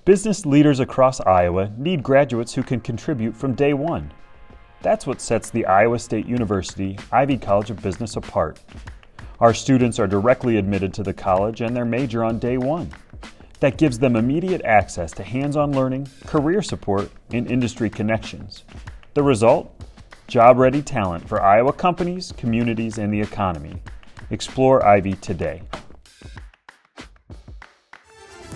Business leaders across Iowa need graduates who can contribute from day one. That's what sets the Iowa State University Ivy College of Business apart. Our students are directly admitted to the college and their major on day one. That gives them immediate access to hands-on learning, career support, and industry connections. The result? Job-ready talent for Iowa companies, communities, and the economy. Explore Ivy today.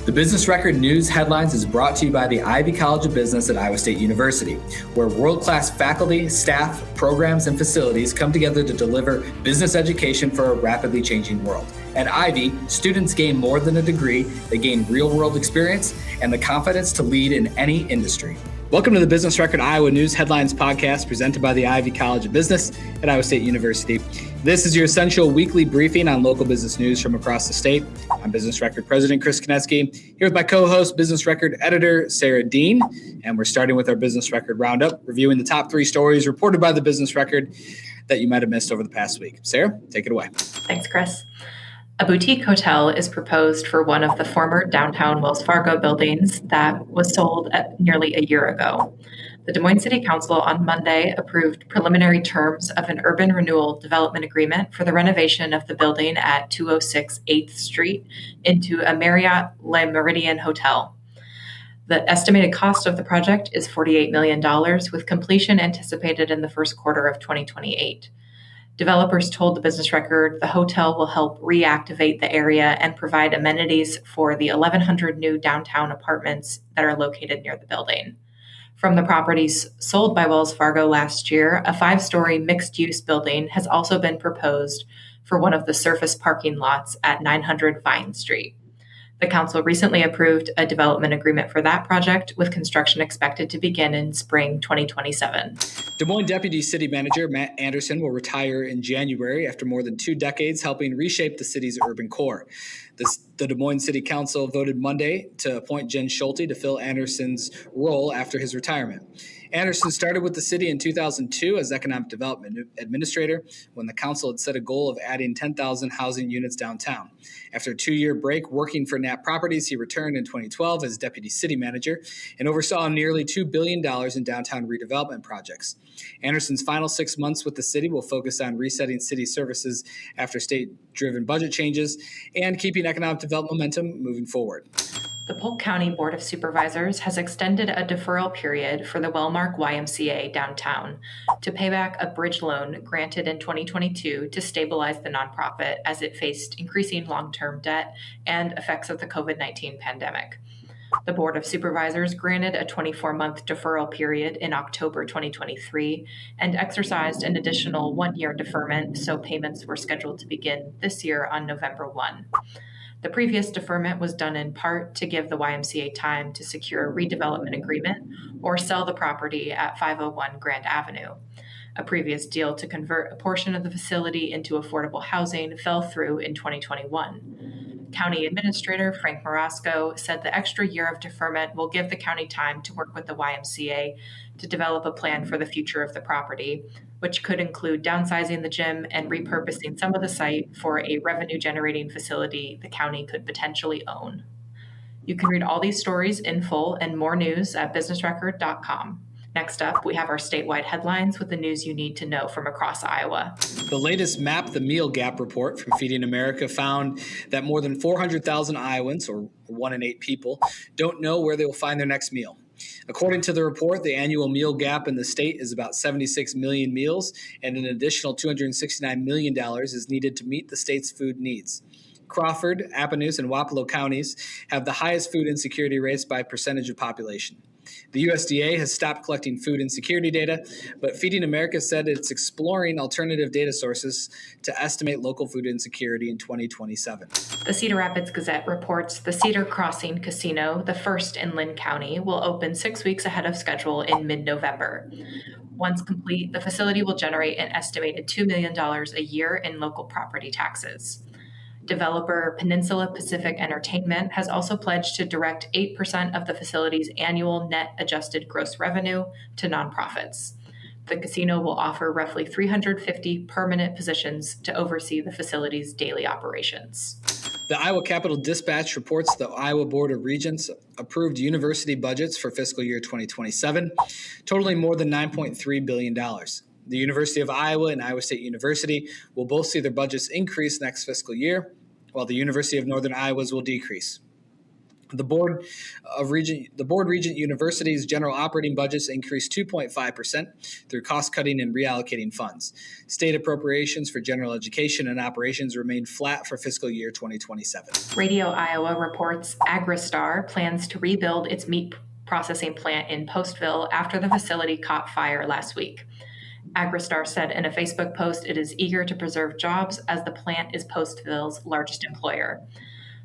The Business Record News Headlines is brought to you by the Ivy College of Business at Iowa State University, where world-class faculty, staff, programs, and facilities come together to deliver business education for a rapidly changing world. At Ivy, students gain more than a degree, they gain real-world experience and the confidence to lead in any industry. Welcome to the Business Record Iowa News Headlines podcast presented by the Ivy College of Business at Iowa State University. This is your essential weekly briefing on local business news from across the state. I'm Business Record President Chris Conetzkey, here with my co-host, Business Record Editor Sarah Diehn, and we're starting with our Business Record Roundup, reviewing the top 3 stories reported by the Business Record that you might have missed over the past week. Sarah, take it away. Thanks, Chris. A boutique hotel is proposed for one of the former downtown Wells Fargo buildings that was sold nearly a year ago. The Des Moines City Council on Monday approved preliminary terms of an urban renewal development agreement for the renovation of the building at 206 8th Street into a Marriott Le Méridien hotel. The estimated cost of the project is $48 million, with completion anticipated in the first quarter of 2028. Developers told the Business Record the hotel will help reactivate the area and provide amenities for the 1,100 new downtown apartments that are located near the building. From the properties sold by Wells Fargo last year, a 5-story mixed-use building has also been proposed for one of the surface parking lots at 900 Vine Street. The council recently approved a development agreement for that project, with construction expected to begin in spring 2027. Des Moines Deputy City Manager Matt Anderson will retire in January after more than 2 decades helping reshape the city's urban core. The Des Moines City Council voted Monday to appoint Jen Schulte to fill Anderson's role after his retirement. Anderson started with the city in 2002 as Economic Development Administrator when the council had set a goal of adding 10,000 housing units downtown. After a 2-year break working for Knapp Properties, he returned in 2012 as Deputy City Manager and oversaw nearly $2 billion in downtown redevelopment projects. Anderson's final 6 months with the city will focus on resetting city services after state-driven budget changes and keeping economic development momentum moving forward. The Polk County Board of Supervisors has extended a deferral period for the Wellmark YMCA downtown to pay back a bridge loan granted in 2022 to stabilize the nonprofit as it faced increasing long-term debt and effects of the COVID-19 pandemic. The Board of Supervisors granted a 24-month deferral period in October 2023 and exercised an additional 1-year deferment, so payments were scheduled to begin this year on November 1. The previous deferment was done in part to give the YMCA time to secure a redevelopment agreement or sell the property at 501 Grand Avenue. A previous deal to convert a portion of the facility into affordable housing fell through in 2021. County Administrator Frank Marasco said the extra year of deferment will give the county time to work with the YMCA to develop a plan for the future of the property, which could include downsizing the gym and repurposing some of the site for a revenue-generating facility the county could potentially own. You can read all these stories in full and more news at businessrecord.com. Next up, we have our statewide headlines with the news you need to know from across Iowa. The latest Map the Meal Gap report from Feeding America found that more than 400,000 Iowans, or 1 in 8 people, don't know where they will find their next meal. According to the report, the annual meal gap in the state is about 76 million meals, and an additional $269 million is needed to meet the state's food needs. Crawford, Appanoose, and Wapello counties have the highest food insecurity rates by percentage of population. The USDA has stopped collecting food insecurity data, but Feeding America said it's exploring alternative data sources to estimate local food insecurity in 2027. The Cedar Rapids Gazette reports the Cedar Crossing Casino, the first in Lynn County, will open 6 weeks ahead of schedule in mid-November. Once complete, the facility will generate an estimated $2 million a year in local property taxes. Developer Peninsula Pacific Entertainment has also pledged to direct 8% of the facility's annual net adjusted gross revenue to nonprofits. The casino will offer roughly 350 permanent positions to oversee the facility's daily operations. The Iowa Capital Dispatch reports the Iowa Board of Regents approved university budgets for fiscal year 2027, totaling more than $9.3 billion. The University of Iowa and Iowa State University will both see their budgets increase next fiscal year, while the University of Northern Iowa's will decrease. The Board Regent University's general operating budgets increased 2.5% through cost-cutting and reallocating funds. State appropriations for general education and operations remained flat for fiscal year 2027. Radio Iowa reports Agristar plans to rebuild its meat processing plant in Postville after the facility caught fire last week. Agristar said in a Facebook post it is eager to preserve jobs as the plant is Postville's largest employer.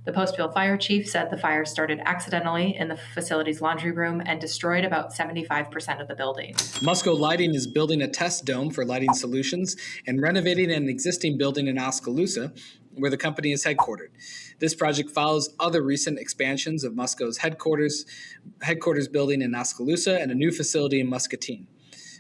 The Postville fire chief said the fire started accidentally in the facility's laundry room and destroyed about 75% of the building. Musco Lighting is building a test dome for lighting solutions and renovating an existing building in Oskaloosa, where the company is headquartered. This project follows other recent expansions of Musco's headquarters building in Oskaloosa and a new facility in Muscatine.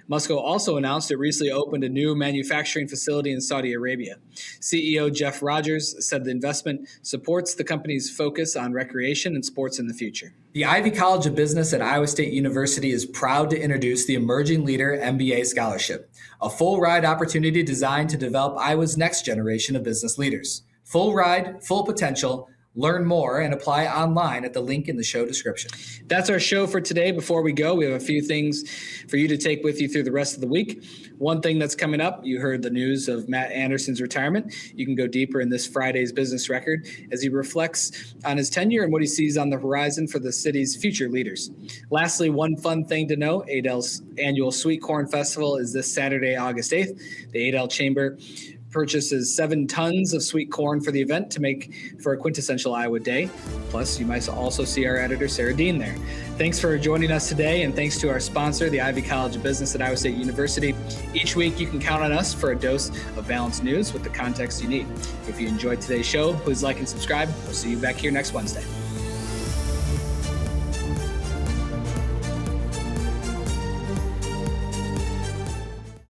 Musco also announced it recently opened a new manufacturing facility in Saudi Arabia. CEO Jeff Rogers said the investment supports the company's focus on recreation and sports in the future. The Ivy College of Business at Iowa State University is proud to introduce the Emerging Leader MBA Scholarship, a full ride opportunity designed to develop Iowa's next generation of business leaders. Full ride, full potential. Learn more and apply online at the link in the show description. That's our show for today. Before we go, we have a few things for you to take with you through the rest of the week. One thing that's coming up, you heard the news of Matt Anderson's retirement. You can go deeper in this Friday's business record as he reflects on his tenure and what he sees on the horizon for the city's future leaders. Lastly, one fun thing to know, Adele's annual Sweet Corn Festival is this Saturday, August 8th. The Adele Chamber purchases 7 tons of sweet corn for the event to make for a quintessential Iowa day. Plus, you might also see our editor, Sarah Diehn, there. Thanks for joining us today, and thanks to our sponsor, the Ivy College of Business at Iowa State University. Each week, you can count on us for a dose of balanced news with the context you need. If you enjoyed today's show, please like and subscribe. We'll see you back here next Wednesday.